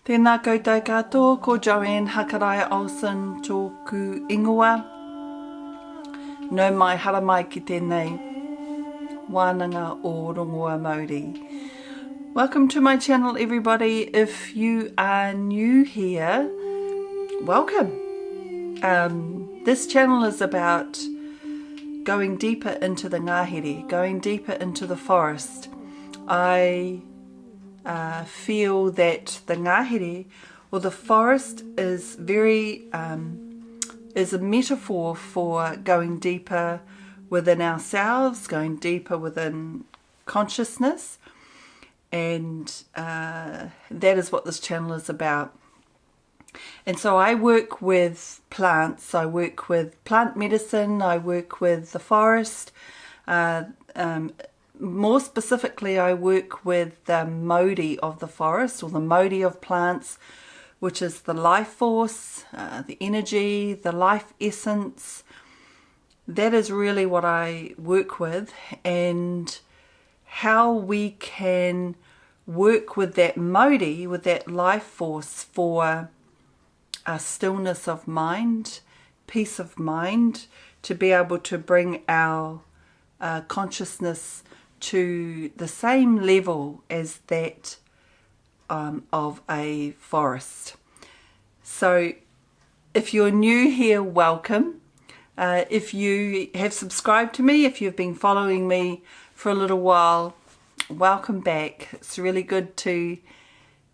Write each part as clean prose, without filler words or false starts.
Tēnā koutou katoa, ko Joanne Hakaraia Olsen tōku ingoa. Nau mai hara mai ki tēnei wānanga o Rongoā Māori. Welcome to my channel, everybody. If you are new here, welcome. This channel is about going deeper into the ngahere, going deeper into the forest. I feel that the ngahere or the forest is is a metaphor for going deeper within ourselves, going deeper within consciousness, and that is what this channel is about. And so I work with plants, I work with plant medicine, I work with the forest. More specifically, I work with the modi of the forest, or the modi of plants, which is the life force, the energy, the life essence. That is really what I work with, and how we can work with that modi, with that life force, for a stillness of mind, peace of mind, to be able to bring our consciousness to the same level as that of a forest. So if you're new here, welcome. If you have subscribed to me, if you've been following me for a little while, welcome back. It's really good to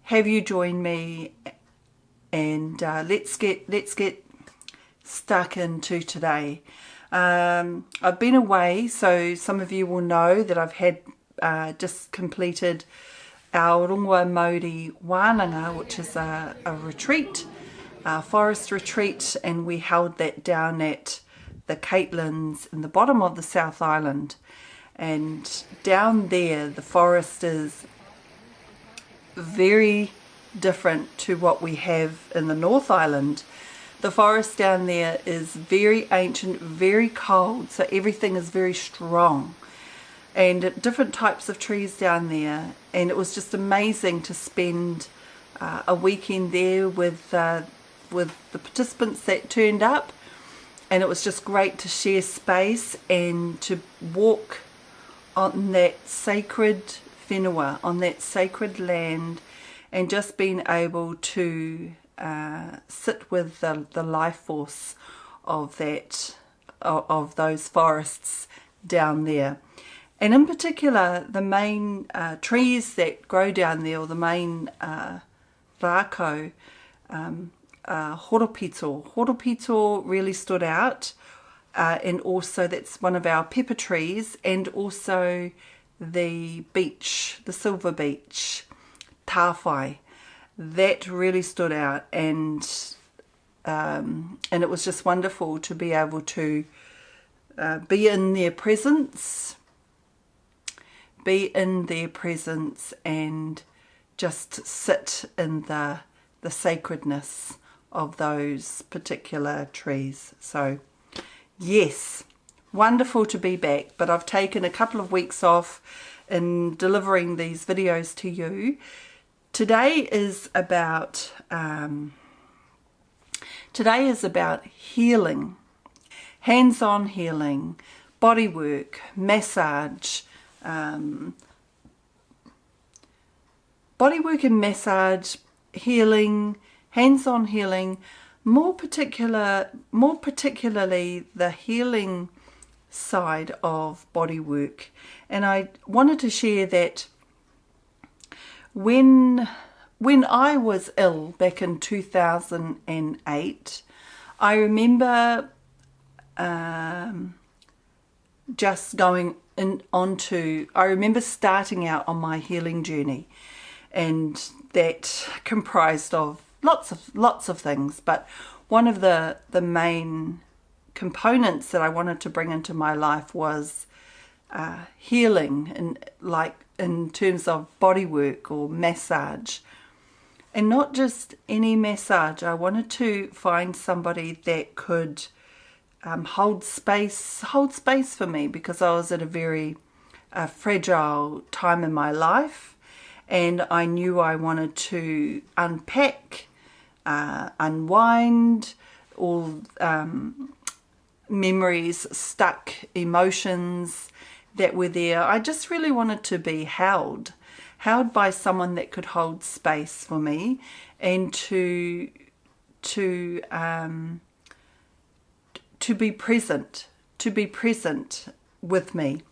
have you join me, and let's get stuck into today. I've been away, so some of you will know that I've had just completed our Rongoā Māori wānanga, which is a retreat, a forest retreat, and we held that down at the Caitlin's in the bottom of the South Island. And down there the forest is very different to what we have in the North Island. The forest down there is very ancient, very cold, so everything is very strong, and different types of trees down there. And it was just amazing to spend a weekend there with the participants that turned up, and it was just great to share space and to walk on that sacred whenua, on that sacred land, and just being able to sit with the life force of those forests down there. And in particular, the main trees that grow down there, or the main rākau, horopito. Horopito really stood out, and also that's one of our pepper trees, and also the beech, the silver beech, tāwhai. That really stood out, and it was just wonderful to be able to be in their presence, and just sit in the sacredness of those particular trees. So yes, wonderful to be back, but I've taken a couple of weeks off in delivering these videos to you. Today is about healing, hands-on healing, body work, massage, body work and massage, healing, hands-on healing, more particularly the healing side of body work. And I wanted to share that when I was ill back in 2008, I remember just going I remember starting out on my healing journey, and that comprised of lots of things, but one of the main components that I wanted to bring into my life was healing, and in terms of body work or massage. And not just any massage. I wanted to find somebody that could hold space for me, because I was at a very fragile time in my life, and I knew I wanted to unpack, unwind all memories, stuck emotions that were there. I just really wanted to be held by someone that could hold space for me, and to be present with me.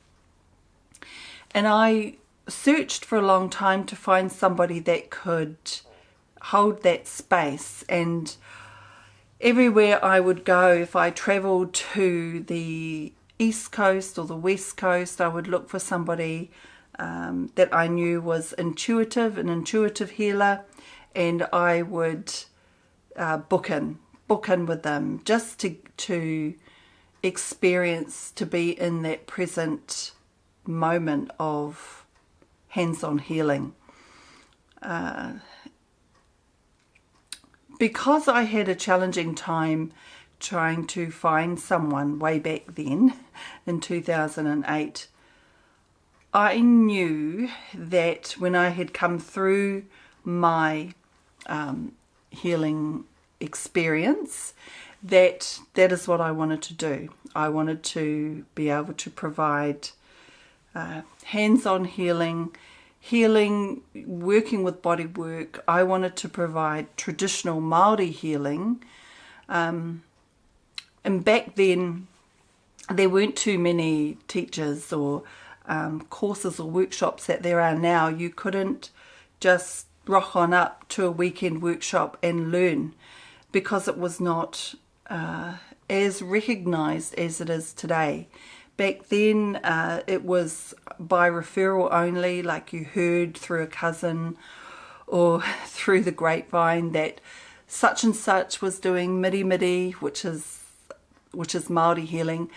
And I searched for a long time to find somebody that could hold that space. And everywhere I would go, if I travelled to the East Coast or the West Coast, I would look for somebody that I knew was an intuitive healer, and I would book in with them, just to experience, to be in that present moment of hands-on healing. Because I had a challenging time trying to find someone way back then in 2008, I knew that when I had come through my healing experience, that is what I wanted to do. I wanted to be able to provide hands-on healing, working with body work. I wanted to provide traditional Māori healing. And back then, there weren't too many teachers or courses or workshops that there are now. You couldn't just rock on up to a weekend workshop and learn, because it was not as recognised as it is today. Back then, it was by referral only, like you heard through a cousin or through the grapevine that such and such was doing miri, which is Māori healing.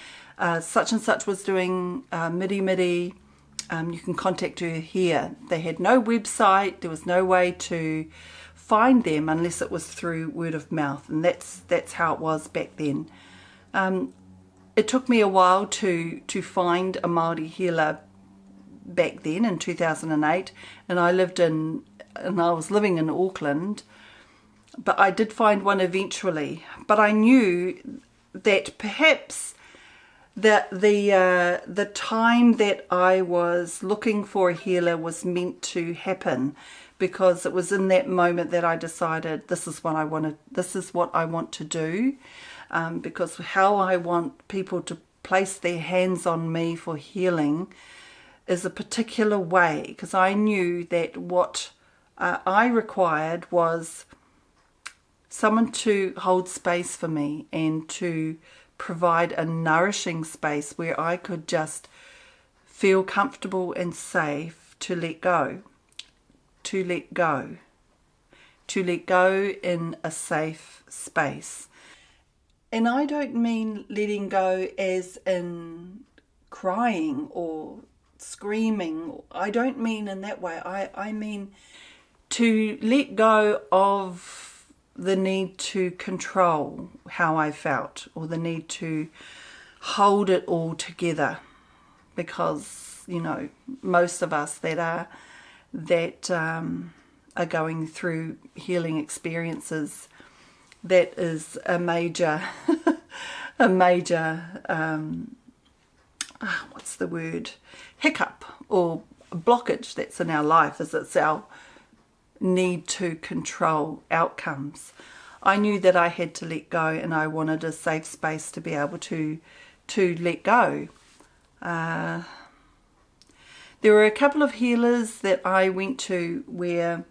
Such and such was doing miri. You can contact her here. They had no website. There was no way to find them unless it was through word of mouth, and that's how it was back then. It took me a while to find a Māori healer back then in 2008, and I was living in Auckland, but I did find one eventually. But I knew that perhaps that the time that I was looking for a healer was meant to happen, because it was in that moment that I decided this is what I want to do, because how I want people to place their hands on me for healing is a particular way, because I knew that what I required was someone to hold space for me and to provide a nourishing space where I could just feel comfortable and safe to let go in a safe space. And I don't mean letting go as in crying or screaming. I don't mean in that way. I mean to let go of the need to control how I felt, or the need to hold it all together, because most of us that are going through healing experiences, that is a major what's the word, hiccup or blockage that's in our life, is it's our need to control outcomes. I knew that I had to let go, and I wanted a safe space to be able to let go. There were a couple of healers that I went to where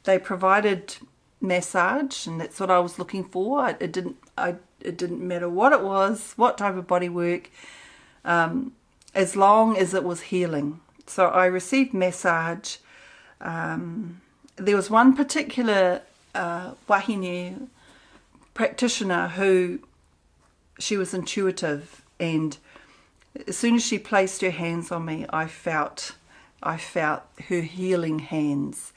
they provided massage, and that's what I was looking for. It didn't matter what it was, what type of body work, as long as it was healing. So I received massage. There was one particular wahine practitioner who, she was intuitive, and as soon as she placed her hands on me, I felt her healing hands.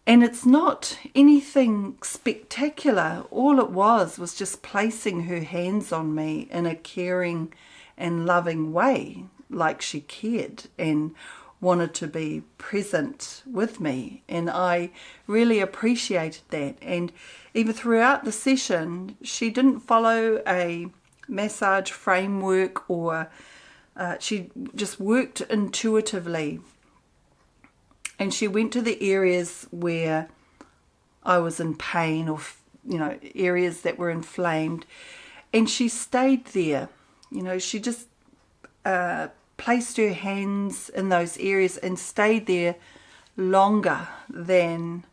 And it's not anything spectacular. All it was just placing her hands on me in a caring and loving way, like she cared and wanted to be present with me, and I really appreciated that. And even throughout the session, she didn't follow a massage framework, or she just worked intuitively, and she went to the areas where I was in pain, or areas that were inflamed, and she stayed there. She just placed her hands in those areas and stayed there longer than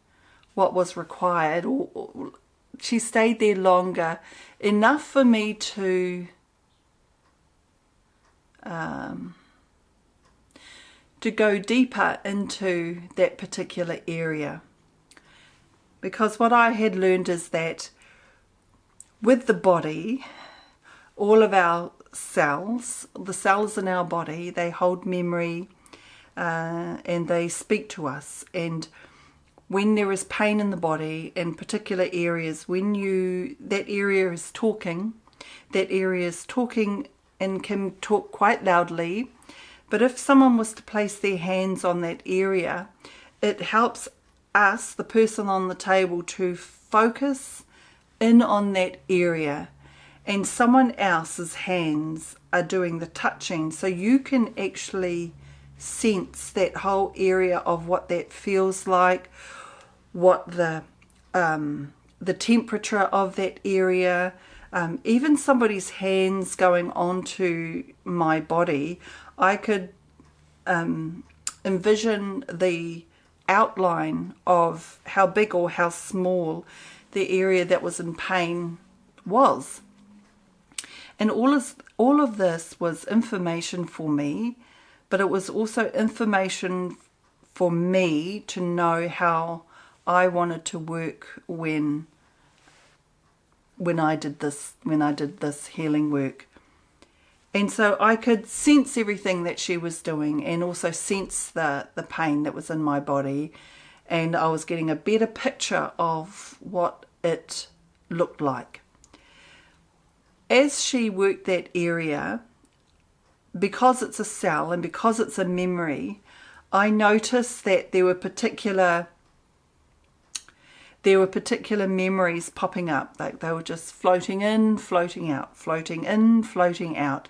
what was required, or she stayed there longer enough for me to go deeper into that particular area. Because what I had learned is that with the body, all of our cells, the cells in our body, they hold memory, and they speak to us. And when there is pain in the body in particular areas, that area is talking and can talk quite loudly. But if someone was to place their hands on that area, it helps us, the person on the table, to focus in on that area, and someone else's hands are doing the touching, so you can actually sense that whole area of what that feels like, what the temperature of that area. Even somebody's hands going onto my body, I could envision the outline of how big or how small the area that was in pain was. And all of this was information for me, but it was also information for me to know how I wanted to work when I did this healing work. And so I could sense everything that she was doing, and also sense the pain that was in my body, and I was getting a better picture of what it looked like. As she worked that area, because it's a cell and because it's a memory, I noticed that there were particular memories popping up. Like they were just floating in, floating out, floating in, floating out.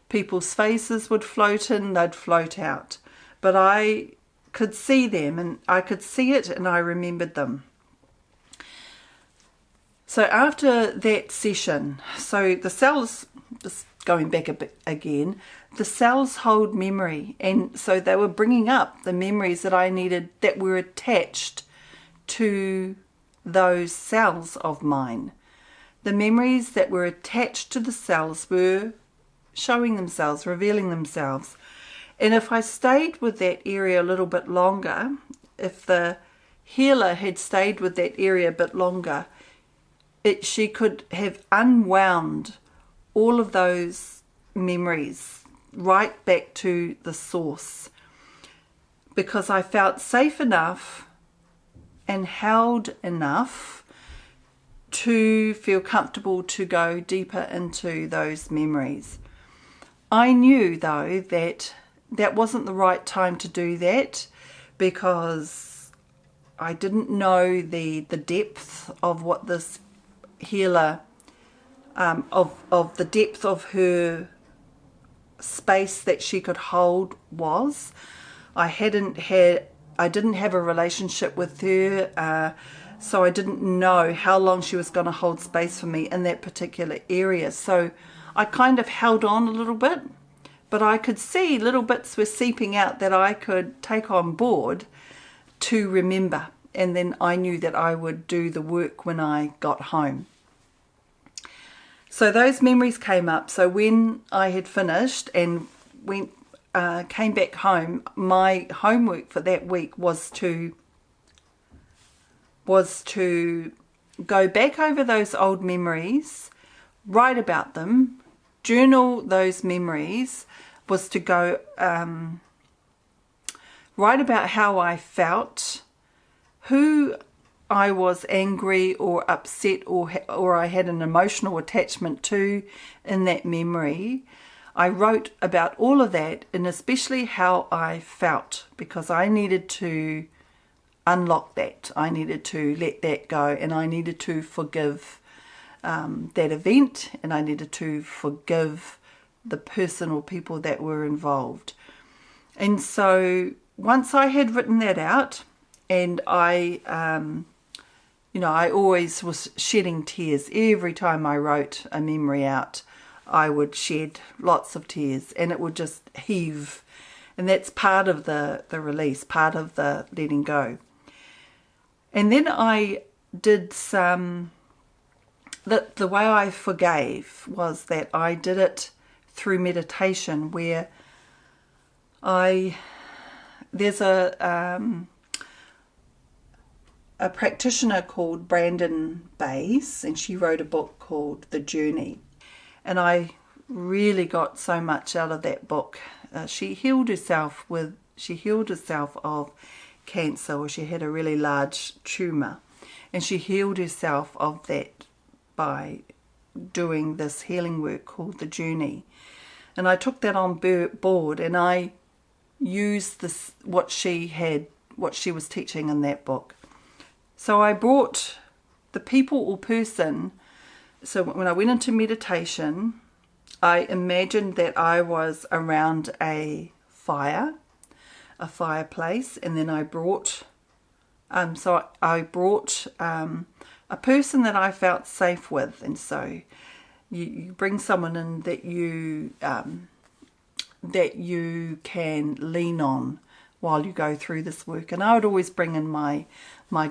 People's faces would float in, they'd float out. But I could see them, and I could see it, and I remembered them. So after that session, so the cells, just going back a bit again, the cells hold memory, and so they were bringing up the memories that I needed, that were attached to those cells of mine. The memories that were attached to the cells were showing themselves, revealing themselves. And if I stayed with that area a little bit longer, if the healer had stayed with that area a bit longer, she could have unwound all of those memories right back to the source, because I felt safe enough and held enough to feel comfortable to go deeper into those memories. I knew, though, that that wasn't the right time to do that, because I didn't know the depth of what this healer, of the depth of her space that she could hold was. I didn't have a relationship with her, so I didn't know how long she was going to hold space for me in that particular area. So I kind of held on a little bit, but I could see little bits were seeping out that I could take on board to remember, and then I knew that I would do the work when I got home. So those memories came up. So when I had finished and came back home, my homework for that week was to go back over those old memories, write about them, journal those memories, was to go write about how I felt, who I was angry or upset or I had an emotional attachment to in that memory. I wrote about all of that, and especially how I felt, because I needed to unlock that. I needed to let that go, and I needed to forgive that event, and I needed to forgive the person or people that were involved. And so once I had written that out, and I always was shedding tears every time I wrote a memory out. I would shed lots of tears, and it would just heave. And that's part of the release, part of the letting go. And then I did the way I forgave was that I did it through meditation, where there's a practitioner called Brandon Bays, and she wrote a book called The Journey. And I really got so much out of that book. She healed herself of cancer, or she had a really large tumour, and she healed herself of that by doing this healing work called The Journey. And I took that on board, and I used what she was teaching in that book. So I brought the people or person. So when I went into meditation, I imagined that I was around a fireplace, and then I brought a person that I felt safe with. And so you bring someone in that you can lean on while you go through this work. And I would always bring in my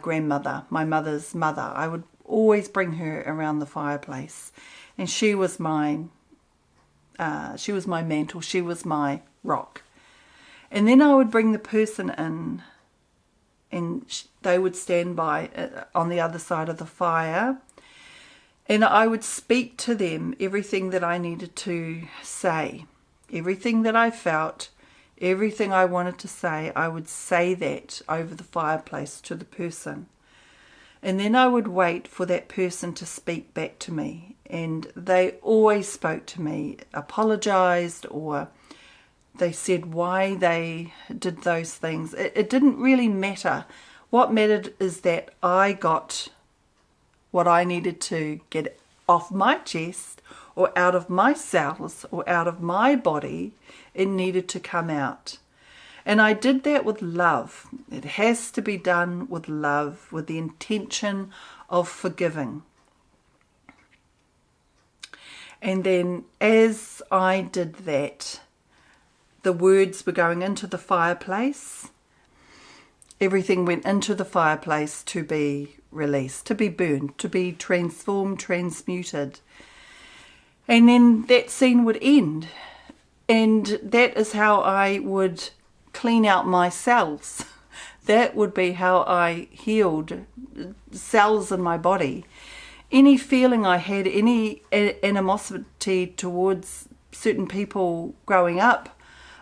grandmother, my mother's mother. I would always bring her around the fireplace, and she was my mantle, she was my rock. And then I would bring the person in, and they would stand by on the other side of the fire, and I would speak to them everything that I needed to say, everything that I felt, everything I wanted to say. I would say that over the fireplace to the person. And then I would wait for that person to speak back to me. And they always spoke to me, apologized, or they said why they did those things. It didn't really matter. What mattered is that I got what I needed to get off my chest, or out of my cells, or out of my body. It needed to come out. And I did that with love. It has to be done with love, with the intention of forgiving. And then as I did that, the words were going into the fireplace. Everything went into the fireplace to be released, to be burned, to be transformed, transmuted. And then that scene would end. And that is how I would clean out my cells. That would be how I healed cells in my body. Any feeling I had, any animosity towards certain people growing up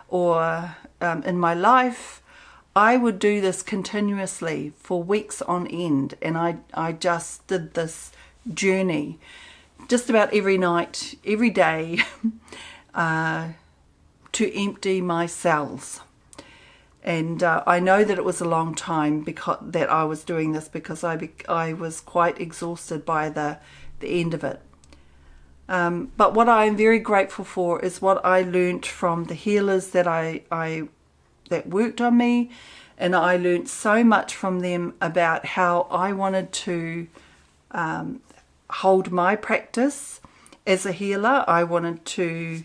or in my life, I would do this continuously for weeks on end. And I just did this journey just about every night, every day, to empty my cells. And I know that it was a long time that I was doing this, because I was quite exhausted by the end of it. But what I am very grateful for is what I learnt from the healers that that worked on me, and I learnt so much from them about how I wanted to hold my practice as a healer. I wanted to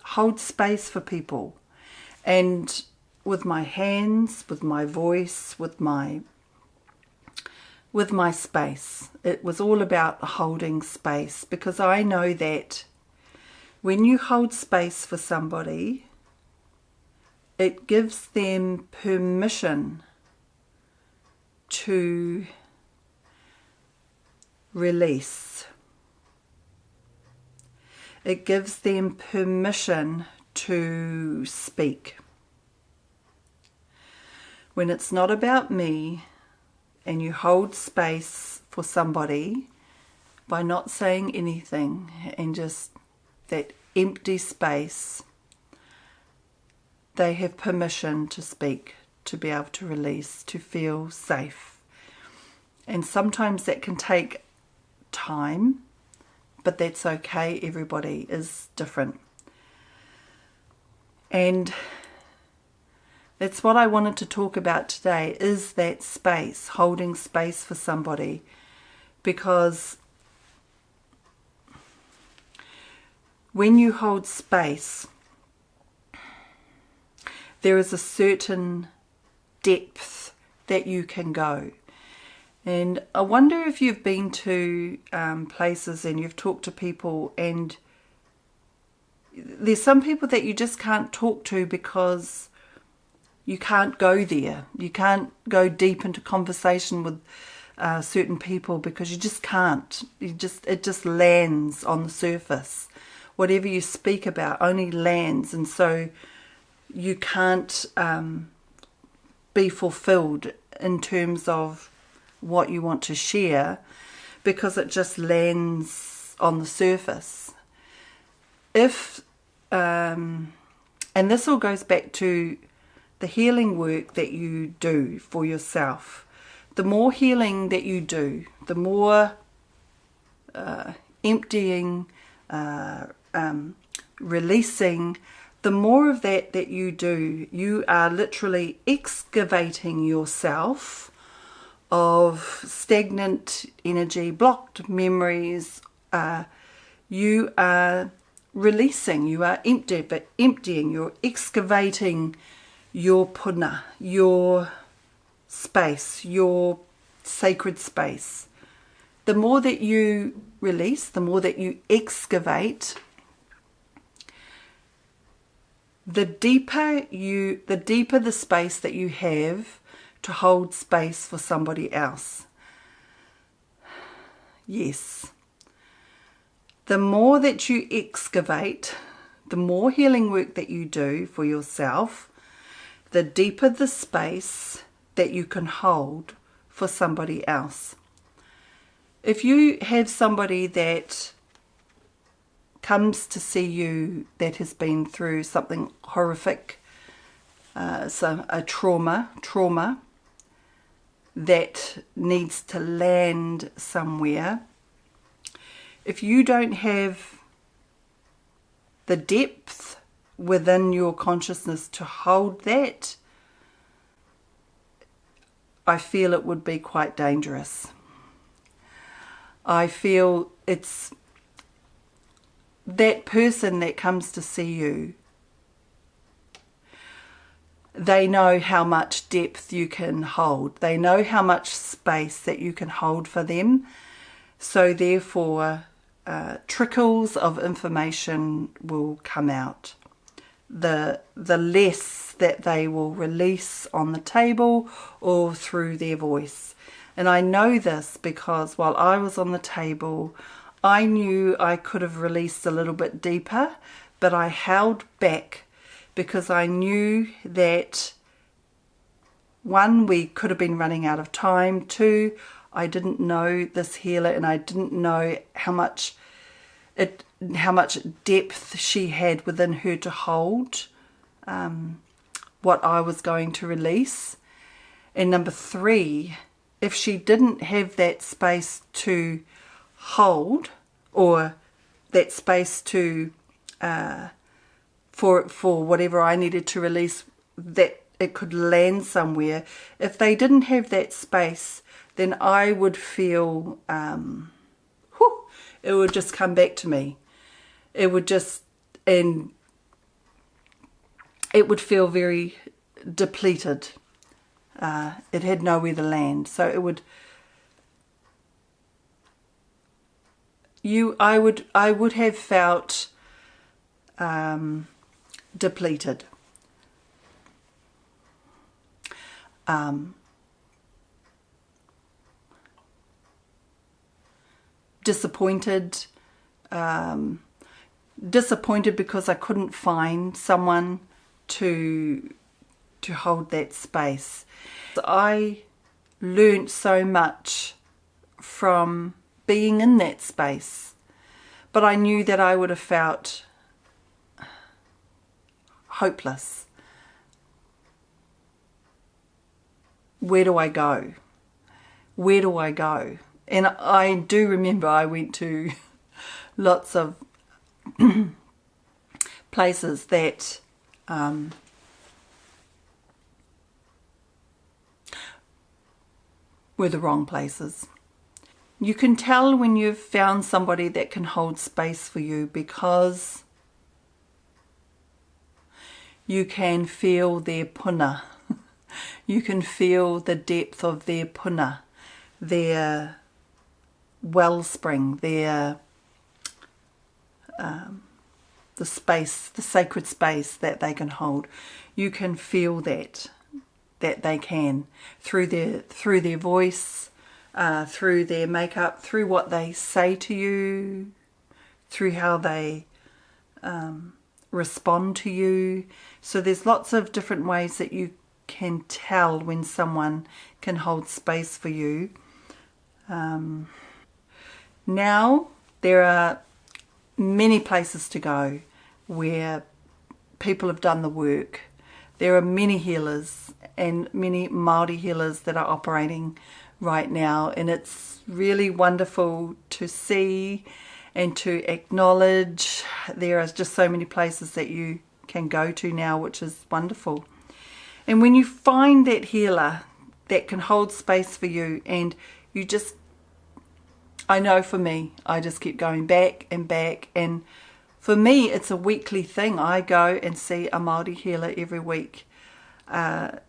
hold space for people, and with my hands, with my voice, with my space. It was all about holding space, because I know that when you hold space for somebody, it gives them permission to release. It gives them permission to speak. When it's not about me, and you hold space for somebody by not saying anything, and just that empty space, they have permission to speak, to be able to release, to feel safe. And sometimes that can take time, but that's okay. Everybody is different. And that's what I wanted to talk about today, is that space, holding space for somebody. Because when you hold space, there is a certain depth that you can go. And I wonder if you've been to places and you've talked to people, and there's some people that you just can't talk to because you can't go there. You can't go deep into conversation with certain people because you just can't. It just lands on the surface. Whatever you speak about only lands, and so you can't be fulfilled in terms of what you want to share because it just lands on the surface. And this all goes back to the healing work that you do for yourself. The more healing that you do, the more emptying, releasing, the more of that you do, you are literally excavating yourself of stagnant energy, blocked memories. You are releasing, you are emptying, you're excavating your puna, your space, your sacred space. The more that you release, the more that you excavate, the deeper the space that you have to hold space for somebody else. Yes. The more that you excavate, the more healing work that you do for yourself, the deeper the space that you can hold for somebody else. If you have somebody that comes to see you that has been through something horrific, so a trauma that needs to land somewhere, if you don't have the depth within your consciousness to hold that, I feel it would be quite dangerous. I feel it's that person that comes to see you, they know how much depth you can hold. They know how much space that you can hold for them. So therefore, trickles of information will come out. The less that they will release on the table or through their voice. And I know this because while I was on the table, I knew I could have released a little bit deeper, but I held back because I knew that, one, we could have been running out of time. Two, I didn't know this healer, and I didn't know how much depth she had within her to hold what I was going to release. And number three, if she didn't have that space to hold, or that space to for whatever I needed to release, that it could land somewhere, if they didn't have that space, then I would feel it would just come back to me. It would just, and it would feel very depleted. It had nowhere to land, so it would. I would have felt depleted. Disappointed. Disappointed because I couldn't find someone to hold that space. I learned so much from being in that space, but I knew that I would have felt hopeless. Where do I go? Where do I go? And I do remember I went to lots of places that were the wrong places. You can tell when you've found somebody that can hold space for you, because you can feel their puna. You can feel the depth of their puna, their wellspring, their the space, the sacred space that they can hold. You can feel that they can through their voice, through their makeup, through what they say to you, through how they respond to you. So there's lots of different ways that you can tell when someone can hold space for you. Now there are many places to go where people have done the work. There are many healers and many Māori healers that are operating right now, and it's really wonderful to see and to acknowledge. There are just so many places that you can go to now, which is wonderful. And when you find that healer that can hold space for you, and you just, I know for me, I just keep going back and back, and for me it's a weekly thing. I go and see a Māori healer every week.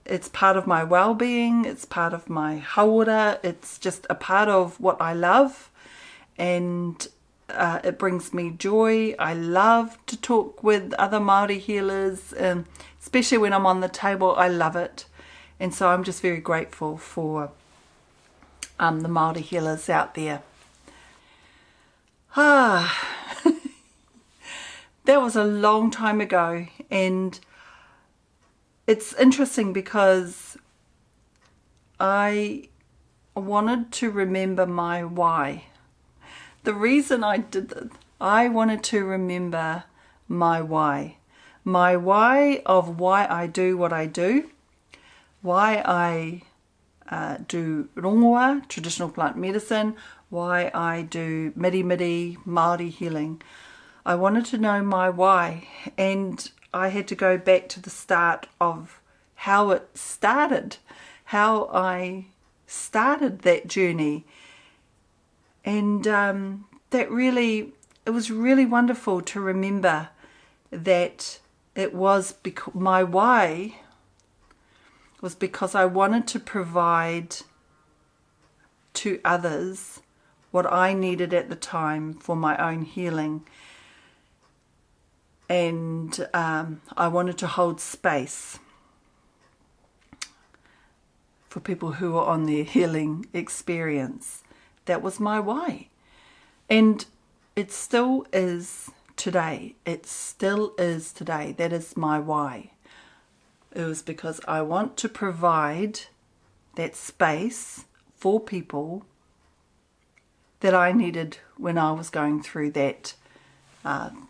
It's part of my well-being, it's part of my hauora, it's just a part of what I love, and it brings me joy. I love to talk with other Māori healers, especially when I'm on the table. I love it. And so I'm just very grateful for the Māori healers out there. That was a long time ago, and it's interesting because I wanted to remember my why. The reason I did this, I wanted to remember my why. My why of why I do what I do, why I do rongoa, traditional plant medicine, why I do miri Māori healing. I wanted to know my why, and I had to go back to the start of how it started, how I started that journey. And it was really wonderful to remember that it was because my why was because I wanted to provide to others what I needed at the time for my own healing. And I wanted to hold space for people who are on their healing experience. That was my why. And it still is today. It still is today. That is my why. It was because I want to provide that space for people that I needed when I was going through that,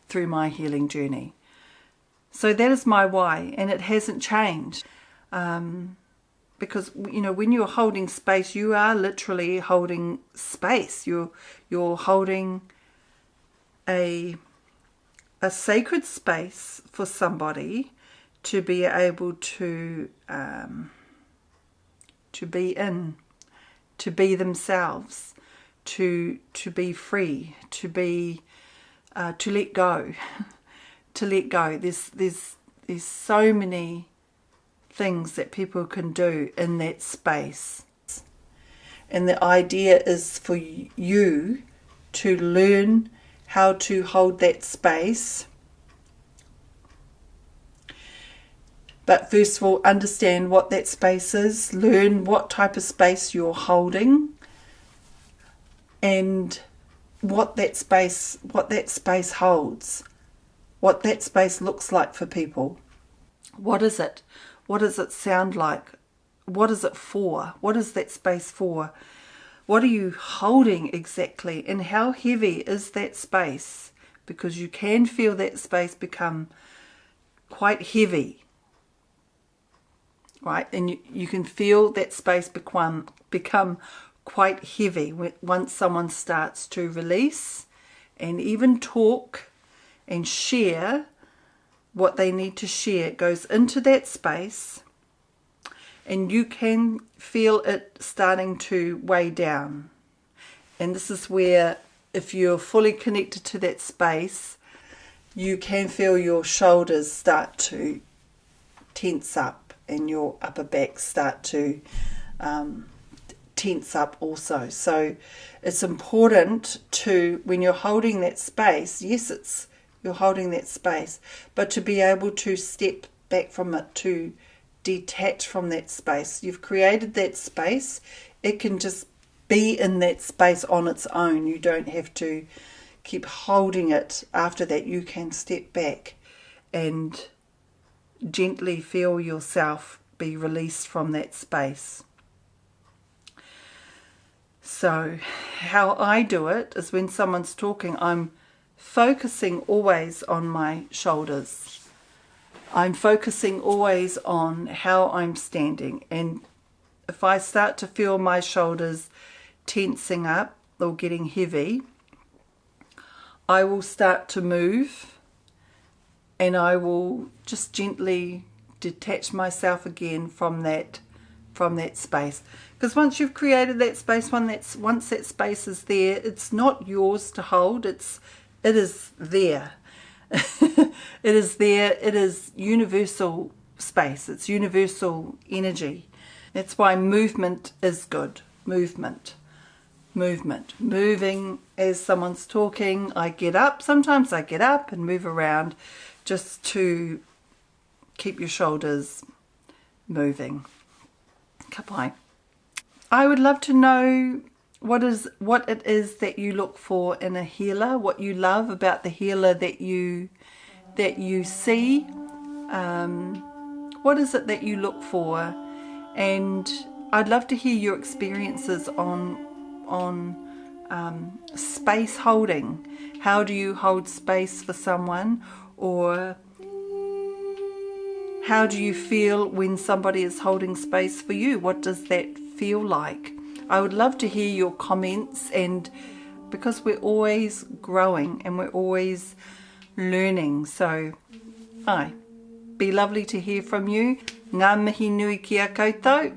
through my healing journey. So that is my why, and it hasn't changed. Because, you know, when you're holding space, you are literally holding space. You're holding a sacred space for somebody to be able to be in, to be themselves, to be free, to be to let go, to let go. There's so many things that people can do in that space, and the idea is for you to learn how to hold that space. But first of all, understand what that space is, learn what type of space you're holding, and what that space holds, what that space looks like for people. What is it? What does it sound like? What is it for? What is that space for? What are you holding exactly? And how heavy is that space? Because you can feel that space become quite heavy, right? And you can feel that space become quite heavy once someone starts to release and even talk and share what they need to share. It goes into that space and you can feel it starting to weigh down. And this is where, if you're fully connected to that space, you can feel your shoulders start to tense up and your upper back start to tense up also. So it's important to, when you're holding that space, yes, you're holding that space, but to be able to step back from it, to detach from that space. You've created that space. It can just be in that space on its own. You don't have to keep holding it. After that, you can step back and gently feel yourself be released from that space. So how I do it is, when someone's talking, I'm focusing always on my shoulders. I'm focusing always on how I'm standing. And if I start to feel my shoulders tensing up or getting heavy, I will start to move and I will just gently detach myself again from that space. Because once you've created that space, once that space is there, it's not yours to hold. It is there. It is there. It is universal space. It's universal energy. That's why movement is good. Movement. Moving as someone's talking. I get up. Sometimes I get up and move around just to keep your shoulders moving. Ka pai. I would love to know what it is that you look for in a healer, what you love about the healer that you see. What is it that you look for? And I'd love to hear your experiences on space holding. How do you hold space for someone? Or how do you feel when somebody is holding space for you? What does that feel like? I would love to hear your comments, and because we're always growing and we're always learning, so be lovely to hear from you. Ngā mihi nui ki a koutou.